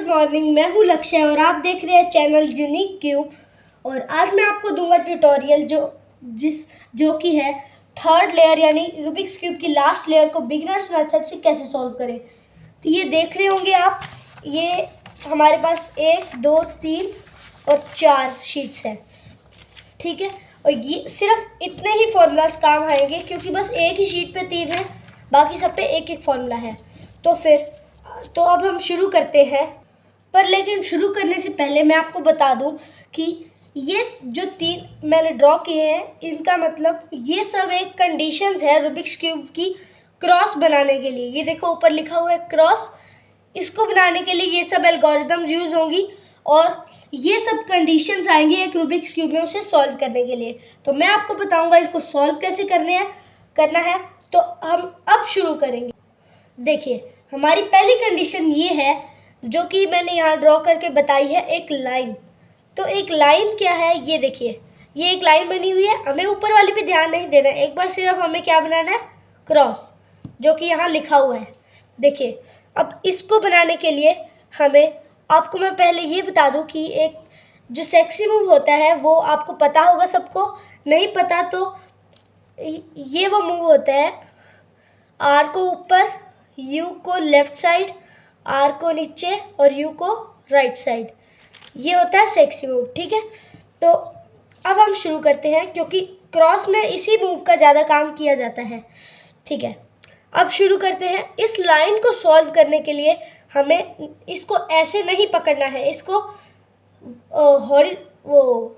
Good morning. मैं हूँ लक्ष्य और आप देख रहे हैं चैनल यूनिक क्यूब। और आज मैं आपको दूंगा ट्यूटोरियल जो कि है थर्ड लेयर यानी रूबिक्स क्यूब की लास्ट लेयर को बिगिनर्स मेथड से कैसे सॉल्व करें। तो ये देख रहे होंगे आप, ये हमारे पास 1 2 3 और 4 शीट्स हैं, ठीक है। और ये सिर्फ इतने ही फॉर्मूलाज काम आएंगे क्योंकि बस एक ही शीट पे 3 है, बाकी सब पे एक एक फॉर्मूला है। तो अब हम शुरू करते हैं। पर लेकिन शुरू करने से पहले मैं आपको बता दूं कि ये जो 3 मैंने ड्रॉ किए हैं, इनका मतलब ये सब एक कंडीशंस है रूबिक्स क्यूब की क्रॉस बनाने के लिए। ये देखो ऊपर लिखा हुआ है क्रॉस। इसको बनाने के लिए ये सब एल्गोरिदम्स यूज़ होंगी और ये सब कंडीशंस आएंगी एक रूबिक्स क्यूब में उसे सॉल्व करने के लिए। तो मैं आपको बताऊंगा इसको सॉल्व कैसे करना है। तो हम अब शुरू करेंगे। देखिए, हमारी पहली कंडीशन ये है जो कि मैंने यहाँ ड्रॉ करके बताई है, एक लाइन। तो एक लाइन क्या है, ये देखिए, ये एक लाइन बनी हुई है। हमें ऊपर वाली पे ध्यान नहीं देना है, एक बार सिर्फ हमें क्या बनाना है, क्रॉस, जो कि यहाँ लिखा हुआ है। देखिए, अब इसको बनाने के लिए आपको मैं पहले ये बता दूँ कि एक जो सेक्सी मूव होता है वो आपको पता होगा, सबको नहीं पता तो ये वो मूव होता है, आर को ऊपर, यू को लेफ्ट साइड, आर को नीचे और यू को राइट साइड। ये होता है सेक्सी मूव, ठीक है। तो अब हम शुरू करते हैं क्योंकि क्रॉस में इसी मूव का ज़्यादा काम किया जाता है, ठीक है। अब शुरू करते हैं। इस लाइन को सॉल्व करने के लिए हमें इसको ऐसे नहीं पकड़ना है, इसको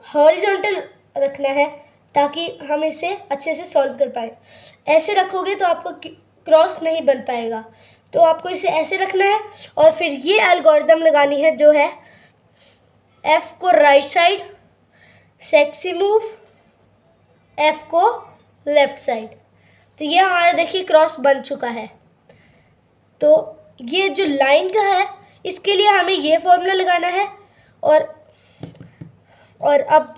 हॉरिजॉन्टल रखना है ताकि हम इसे अच्छे से सॉल्व कर पाए। ऐसे रखोगे तो आपको क्रॉस नहीं बन पाएगा, तो आपको इसे ऐसे रखना है। और फिर ये एल्गोरिदम लगानी है जो है एफ को right side, sexy move, F को लेफ्ट साइड। तो ये हमारा देखिए क्रॉस बन चुका है। तो ये जो लाइन का है इसके लिए हमें ये फॉर्मूला लगाना है। और अब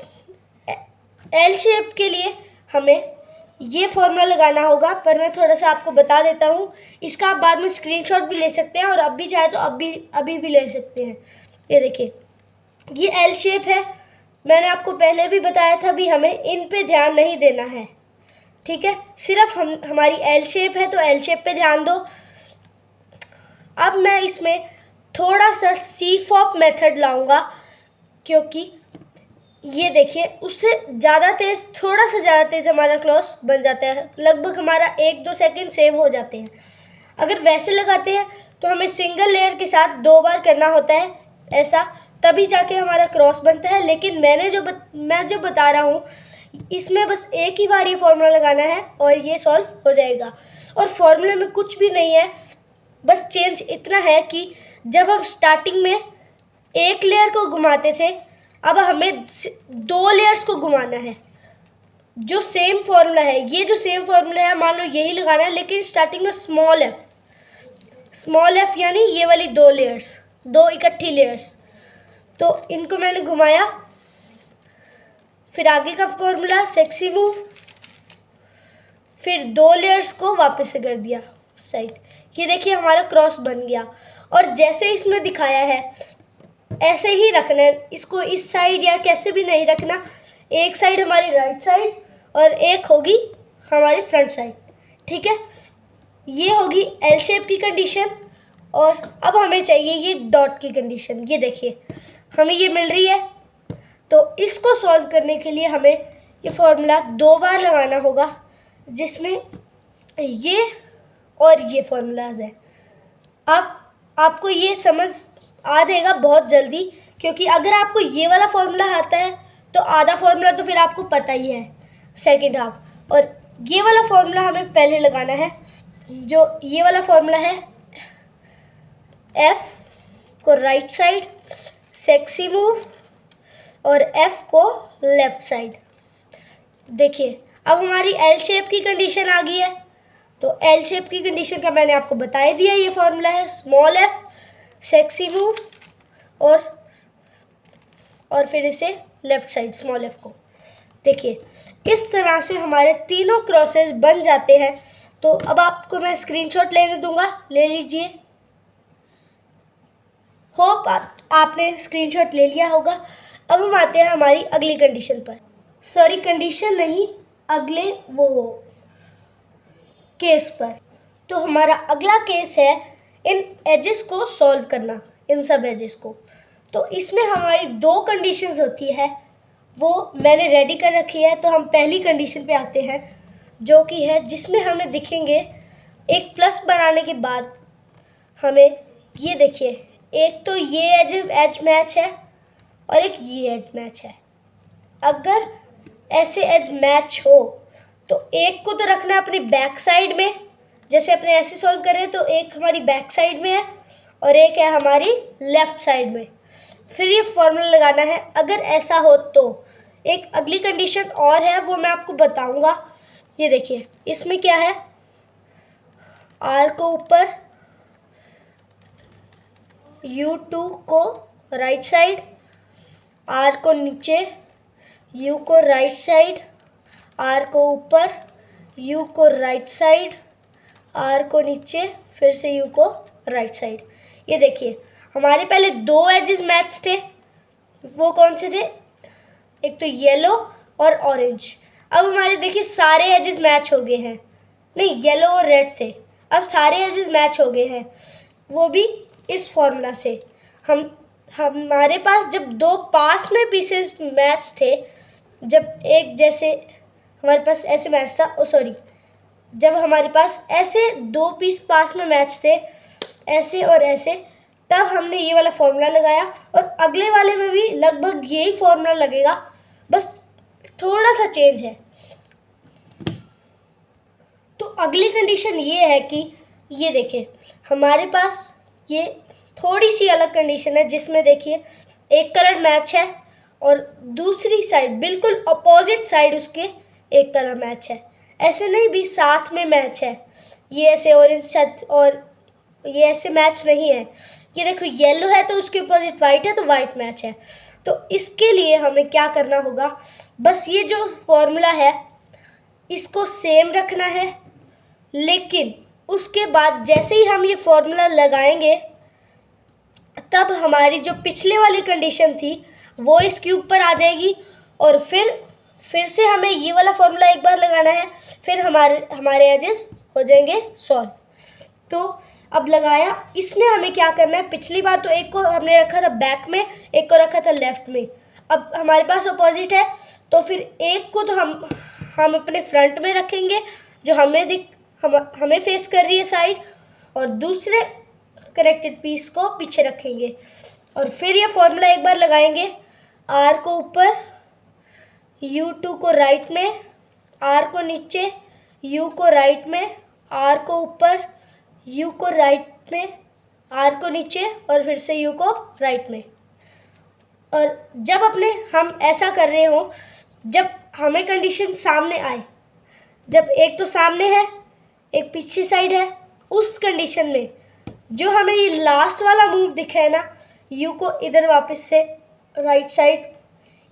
एल शेप के लिए हमें ये फॉर्मूला लगाना होगा, पर मैं थोड़ा सा आपको बता देता हूँ। इसका आप बाद में स्क्रीनशॉट भी ले सकते हैं और अब भी चाहे तो अभी भी ले सकते हैं। ये देखिए, ये एल शेप है। मैंने आपको पहले भी बताया था भी हमें इन पे ध्यान नहीं देना है, ठीक है। सिर्फ हमारी एल शेप है तो एल शेप पे ध्यान दो। अब मैं इसमें थोड़ा सा सीफॉप मेथड लाऊंगा क्योंकि ये देखिए उससे थोड़ा सा ज़्यादा तेज़ हमारा क्रॉस बन जाता है। लगभग हमारा 1-2 सेकंड सेव हो जाते हैं। अगर वैसे लगाते हैं तो हमें सिंगल लेयर के साथ 2 बार करना होता है ऐसा, तभी जाके हमारा क्रॉस बनता है। लेकिन मैं जो बता रहा हूँ इसमें बस एक ही बार ये फॉर्मूला लगाना है और ये सॉल्व हो जाएगा। और फॉर्मूले में कुछ भी नहीं है, बस चेंज इतना है कि जब हम स्टार्टिंग में एक लेयर को घुमाते थे, अब हमें 2 लेयर्स को घुमाना है। जो सेम फॉर्मूला है, ये जो सेम फॉर्मूला है मान लो यही लगाना है, लेकिन स्टार्टिंग में स्मॉल एफ यानी ये वाली 2 लेयर्स, 2 इकट्ठी लेयर्स। तो इनको मैंने घुमाया, फिर आगे का फॉर्मूला सेक्सी मूव, फिर 2 लेयर्स को वापस से कर दिया साइड। ये देखिए हमारा क्रॉस बन गया। और जैसे इसमें दिखाया है ऐसे ही रखना है इसको, इस साइड या कैसे भी नहीं रखना। एक साइड हमारी राइट साइड और एक होगी हमारी फ्रंट साइड, ठीक है। ये होगी एल शेप की कंडीशन। और अब हमें चाहिए ये डॉट की कंडीशन। ये देखिए हमें ये मिल रही है। तो इसको सॉल्व करने के लिए हमें ये फॉर्मूला 2 बार लगाना होगा, जिसमें ये और ये फॉर्मूलाज है। अब आपको ये समझ आ जाएगा बहुत जल्दी, क्योंकि अगर आपको ये वाला फॉर्मूला आता है तो आधा फॉर्मूला तो फिर आपको पता ही है, सेकंड हाफ। और ये वाला फॉर्मूला हमें पहले लगाना है, जो ये वाला फॉर्मूला है एफ को राइट साइड, सेक्सी मूव और एफ को लेफ्ट साइड। देखिए अब हमारी एल शेप की कंडीशन आ गई है। तो एल शेप की कंडीशन का मैंने आपको बता ही दिया, ये फॉर्मूला है स्मॉल एफ, सेक्सी मूव और फिर इसे लेफ्ट साइड स्मॉल एफ को। देखिए इस तरह से हमारे तीनों क्रॉसेस बन जाते हैं। तो अब आपको मैं स्क्रीनशॉट लेने दूंगा, ले लीजिए। होप आपने स्क्रीनशॉट ले लिया होगा। अब हम आते हैं हमारी अगली कंडीशन पर। सॉरी, कंडीशन नहीं, अगले वो केस पर। तो हमारा अगला केस है इन एजेस को सॉल्व करना, इन सब एजेस को। तो इसमें हमारी दो कंडीशंस होती है, वो मैंने रेडी कर रखी है। तो हम पहली कंडीशन पे आते हैं, जो कि है जिसमें हमें दिखेंगे एक प्लस बनाने के बाद हमें ये देखिए, एक तो ये एज मैच है और एक ये एज मैच है। अगर ऐसे एज मैच हो तो एक को तो रखना है अपनी बैक साइड में, जैसे अपने ऐसे सॉल्व करें तो एक हमारी बैक साइड में है और एक है हमारी लेफ्ट साइड में। फिर ये फॉर्मूला लगाना है। अगर ऐसा हो तो एक अगली कंडीशन और है, वो मैं आपको बताऊंगा। ये देखिए, इसमें क्या है, आर को ऊपर, U2 को राइट साइड, आर को नीचे, U को राइट साइड, आर को ऊपर, U को राइट साइड, आर को नीचे, फिर से U को राइट साइड। ये देखिए, हमारे पहले दो एजेस मैच थे, वो कौन से थे, एक तो येलो और ऑरेंज। अब हमारे देखिए सारे एजेस मैच हो गए हैं, नहीं येलो और रेड थे, अब सारे एजेस मैच हो गए हैं, वो भी इस फॉर्मूला से। हमारे पास जब दो पास में पीसेस मैच थे, जब एक जैसे हमारे पास ऐसे मैच था, सॉरी, जब हमारे पास ऐसे दो पीस पास में मैच थे, ऐसे और ऐसे, तब हमने ये वाला फॉर्मूला लगाया। और अगले वाले में भी लगभग यही फॉर्मूला लगेगा, बस थोड़ा सा चेंज है। तो अगली कंडीशन ये है कि ये देखिए, हमारे पास ये थोड़ी सी अलग कंडीशन है, जिसमें देखिए एक कलर मैच है और दूसरी साइड बिल्कुल अपोजिट साइड उसके एक कलर मैच है। ऐसे नहीं भी साथ में मैच है, ये ऐसे ऑरेंज और ये ऐसे मैच नहीं है। ये देखो येलो है तो उसके अपोजिट वाइट है, तो वाइट मैच है। तो इसके लिए हमें क्या करना होगा, बस ये जो फॉर्मूला है इसको सेम रखना है, लेकिन उसके बाद जैसे ही हम ये फॉर्मूला लगाएंगे, तब हमारी जो पिछले वाली कंडीशन थी वो इस क्यूब पर आ जाएगी, और फिर से हमें ये वाला फॉर्मूला एक बार लगाना है, फिर हमारे एजेस हो जाएंगे सॉल्व। तो अब लगाया, इसमें हमें क्या करना है, पिछली बार तो एक को हमने रखा था बैक में, एक को रखा था लेफ्ट में। अब हमारे पास अपोजिट है, तो फिर एक को तो हम अपने फ्रंट में रखेंगे, जो हमें फेस कर रही है साइड, और दूसरे कनेक्टेड पीस को पीछे रखेंगे। और फिर ये फॉर्मूला एक बार लगाएंगे, आर को ऊपर, U2 को राइट में, आर को नीचे, U को राइट में, आर को ऊपर, U को राइट में, आर को नीचे, और फिर से U को राइट में। और जब हम ऐसा कर रहे हो, जब हमें कंडीशन सामने आए, जब एक तो सामने है एक पीछे साइड है, उस कंडीशन में जो हमें ये लास्ट वाला मूव दिखा है ना, U को इधर वापस से राइट साइड,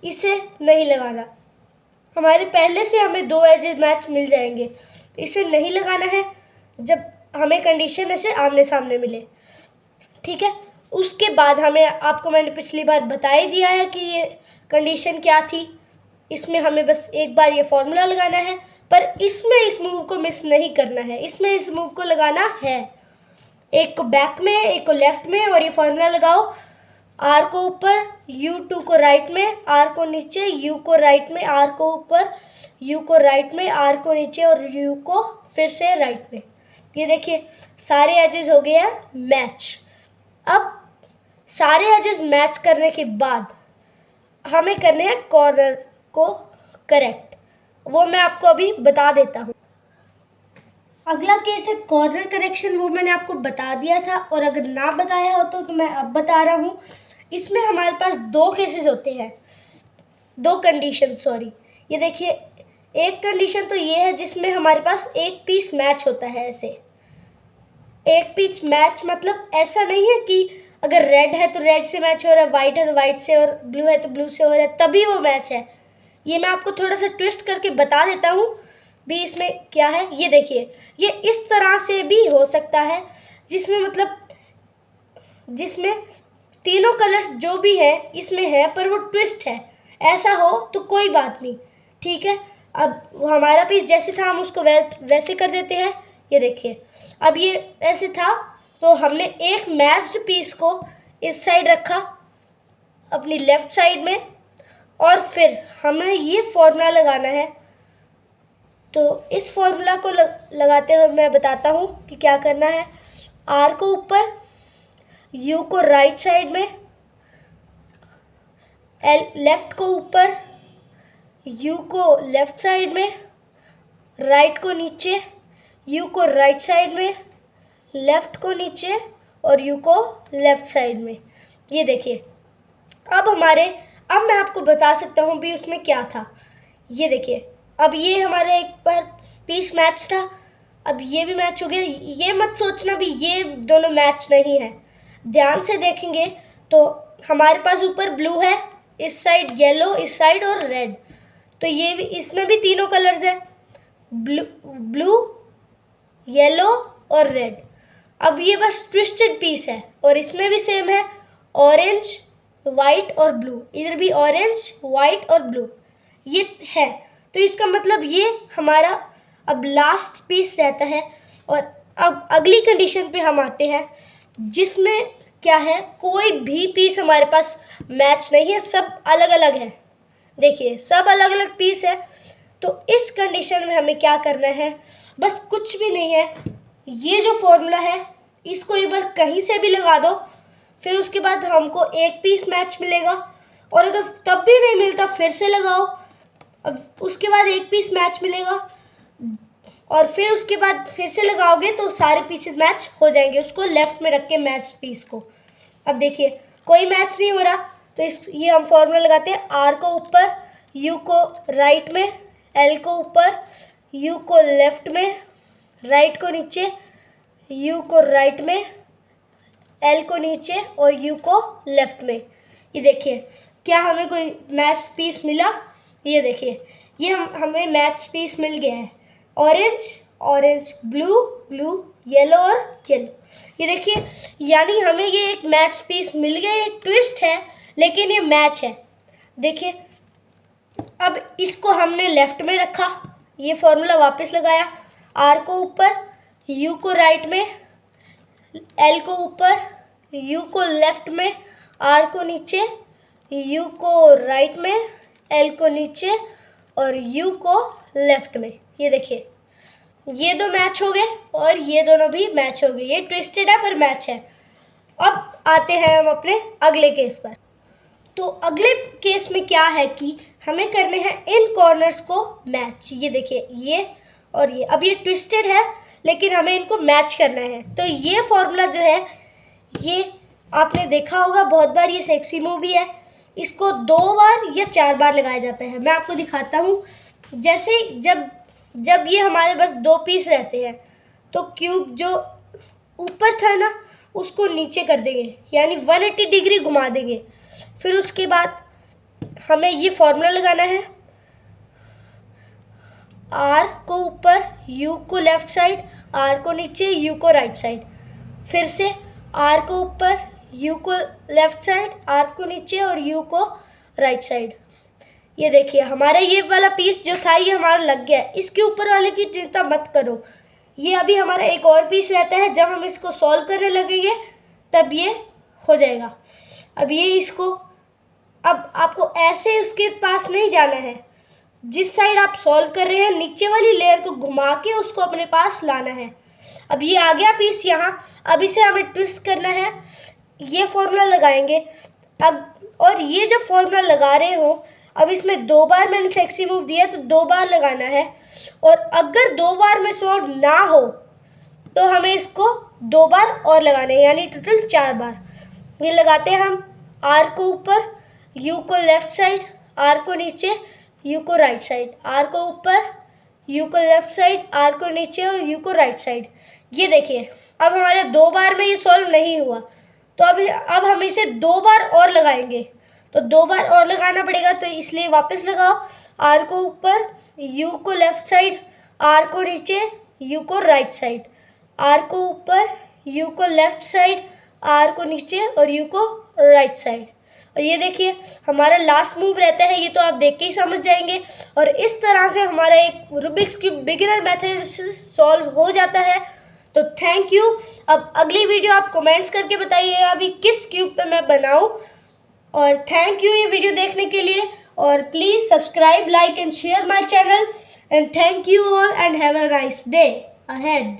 इसे नहीं लगाना। हमारे पहले से हमें दो एजेस मैच मिल जाएंगे, इसे नहीं लगाना है जब हमें कंडीशन ऐसे आमने सामने मिले, ठीक है। उसके बाद आपको मैंने पिछली बार बता ही दिया है कि ये कंडीशन क्या थी। इसमें हमें बस एक बार ये फॉर्मूला लगाना है, पर इसमें इस मूव को मिस नहीं करना है, इसमें इस मूव को लगाना है। एक को बैक में, एक को लेफ्ट में, और ये फॉर्मूला लगाओ, आर को ऊपर, U2 को राइट में, आर को नीचे, U को राइट में, आर को ऊपर, U को राइट में, आर को नीचे, और U को फिर से राइट में। ये देखिए सारे एजेस हो गए हैं मैच। अब सारे एजेस मैच करने के बाद हमें करने हैं कॉर्नर को करेक्ट, वो मैं आपको अभी बता देता हूँ। अगला केस है कॉर्नर करेक्शन, वो मैंने आपको बता दिया था, और अगर ना बताया हो तो मैं अब बता रहा हूँ। इसमें हमारे पास दो केसेस होते हैं, दो कंडीशन, सॉरी। ये देखिए, एक कंडीशन तो ये है जिसमें हमारे पास एक पीस मैच होता है। ऐसे एक पीस मैच मतलब ऐसा नहीं है कि अगर रेड है तो रेड से मैच हो रहा है, वाइट है तो वाइट से, और ब्लू है तो ब्लू से हो रहा है, तभी वो मैच है। ये मैं आपको थोड़ा सा ट्विस्ट करके बता देता हूँ भी इसमें क्या है। ये देखिए, ये इस तरह से भी हो सकता है, जिसमें तीनों कलर्स जो भी है इसमें है, पर वो ट्विस्ट है। ऐसा हो तो कोई बात नहीं, ठीक है। अब हमारा पीस जैसे था हम उसको वैसे कर देते हैं। ये देखिए, अब ये ऐसे था तो हमने एक मैच्ड पीस को इस साइड रखा अपनी लेफ़्ट साइड में, और फिर हमें ये फॉर्मूला लगाना है। तो इस फॉर्मूला को लगाते हुए मैं बताता हूँ कि क्या करना है। आर को ऊपर, यू को राइट साइड में, एल लेफ़्ट को ऊपर, यू को लेफ़्ट साइड में, राइट को नीचे, यू को राइट साइड में, लेफ़्ट को नीचे और यू को लेफ़्ट साइड में। ये देखिए, अब मैं आपको बता सकता हूँ भी उसमें क्या था। ये देखिए, अब ये हमारा एक बार पीस मैच था, अब ये भी मैच हो गया। ये मत सोचना भी ये दोनों मैच नहीं है, ध्यान से देखेंगे तो हमारे पास ऊपर ब्लू है, इस साइड येलो, इस साइड और रेड। तो ये भी, इसमें भी तीनों कलर्स है, ब्लू, येलो और रेड। अब ये बस ट्विस्टेड पीस है, और इसमें भी सेम है, ऑरेंज, वाइट और ब्लू। इधर भी ऑरेंज, वाइट और ब्लू ये है। तो इसका मतलब ये हमारा अब लास्ट पीस रहता है। और अब अगली कंडीशन पे हम आते हैं, जिसमें क्या है, कोई भी पीस हमारे पास मैच नहीं है, सब अलग अलग है। देखिए, सब अलग अलग पीस है। तो इस कंडीशन में हमें क्या करना है, बस कुछ भी नहीं है, ये जो फॉर्मूला है इसको एक बार कहीं से भी लगा दो, फिर उसके बाद हमको एक पीस मैच मिलेगा। और अगर तब भी नहीं मिलता फिर से लगाओ, अब उसके बाद एक पीस मैच मिलेगा, और फिर उसके बाद फिर से लगाओगे तो सारे पीसेस मैच हो जाएंगे। उसको लेफ़्ट में रख के मैच पीस को। अब देखिए, कोई मैच नहीं हो रहा, तो ये हम फॉर्मूला लगाते हैं। आर को ऊपर, यू को राइट में, एल को ऊपर, यू को लेफ़्ट में, राइट को नीचे, यू को राइट में, एल को नीचे और यू को लेफ़्ट में। ये देखिए, क्या हमें कोई मैच पीस मिला? ये देखिए, ये हमें मैच पीस मिल गया है। Orange, orange, blue, blue, yellow और येलो। ये देखिए, यानी हमें ये एक मैच पीस मिल गया। ये ट्विस्ट है लेकिन ये मैच है। देखिए, अब इसको हमने लेफ़्ट में रखा, ये फॉर्मूला वापस लगाया। आर को ऊपर, यू को राइट में, एल को ऊपर, यू को लेफ़्ट में, आर को नीचे, यू को राइट में, एल को नीचे और यू को लेफ़्ट में। ये देखिए, ये दो मैच हो गए और ये दोनों भी मैच हो गए। ये ट्विस्टेड है पर मैच है। अब आते हैं हम अपने अगले केस पर। तो अगले केस में क्या है कि हमें करने हैं इन कॉर्नर्स को मैच। ये देखिए, ये और ये, अब ये ट्विस्टेड है लेकिन हमें इनको मैच करना है। तो ये फॉर्मूला जो है, ये आपने देखा होगा बहुत बार, ये सेक्सी मूवी है। इसको 2 बार या 4 बार लगाया जाता है। मैं आपको दिखाता हूँ। जैसे जब ये हमारे पास 2 पीस रहते हैं तो क्यूब जो ऊपर था ना उसको नीचे कर देंगे, यानी 180 डिग्री घुमा देंगे। फिर उसके बाद हमें ये फॉर्मूला लगाना है। आर को ऊपर, यू को लेफ़्ट साइड, आर को नीचे, यू को राइट साइड। फिर से आर को ऊपर, यू को लेफ़्ट साइड, आर को नीचे और यू को राइट साइड। ये देखिए, हमारा ये वाला पीस जो था ये हमारा लग गया है। इसके ऊपर वाले की चिंता मत करो, ये अभी हमारा एक और पीस रहता है। जब हम इसको सॉल्व करने लगेंगे तब ये हो जाएगा। अब ये इसको, अब आपको ऐसे उसके पास नहीं जाना है, जिस साइड आप सॉल्व कर रहे हैं नीचे वाली लेयर को घुमा के उसको अपने पास लाना है। अब ये आ गया पीस यहाँ। अब इसे हमें ट्विस्ट करना है। ये फॉर्मूला लगाएंगे अब, और ये जब फॉर्मूला लगा रहे हो, अब इसमें 2 बार मैंने सेक्सी मूव दिया तो 2 बार लगाना है। और अगर 2 बार में सॉल्व ना हो तो हमें इसको 2 बार और लगाने हैं, यानी टोटल 4 बार। ये लगाते हैं हम। आर को ऊपर, यू को लेफ़्ट साइड, आर को नीचे, यू को राइट साइड, आर को ऊपर, यू को लेफ़्ट साइड, आर को नीचे और यू को राइट साइड। ये देखिए, अब हमारे 2 बार में ये सॉल्व नहीं हुआ तो अब हम इसे 2 बार और लगाएंगे। तो 2 बार और लगाना पड़ेगा, तो इसलिए वापस लगाओ। आर को ऊपर, यू को लेफ़्ट साइड, आर को नीचे, यू को राइट साइड, आर को ऊपर, यू को लेफ़्ट साइड, आर को नीचे और यू को राइट साइड। और ये देखिए हमारा लास्ट मूव रहता है, ये तो आप देख के ही समझ जाएंगे। और इस तरह से हमारा एक रूबिक्स क्यूब बिगिनर मेथड से सॉल्व हो जाता है। तो थैंक यू। अब अगली वीडियो आप कमेंट्स करके बताइएगा अभी किस क्यूब पे मैं बनाऊं। और थैंक यू ये वीडियो देखने के लिए। और please subscribe, like and share my channel. And thank you all and have a nice day ahead.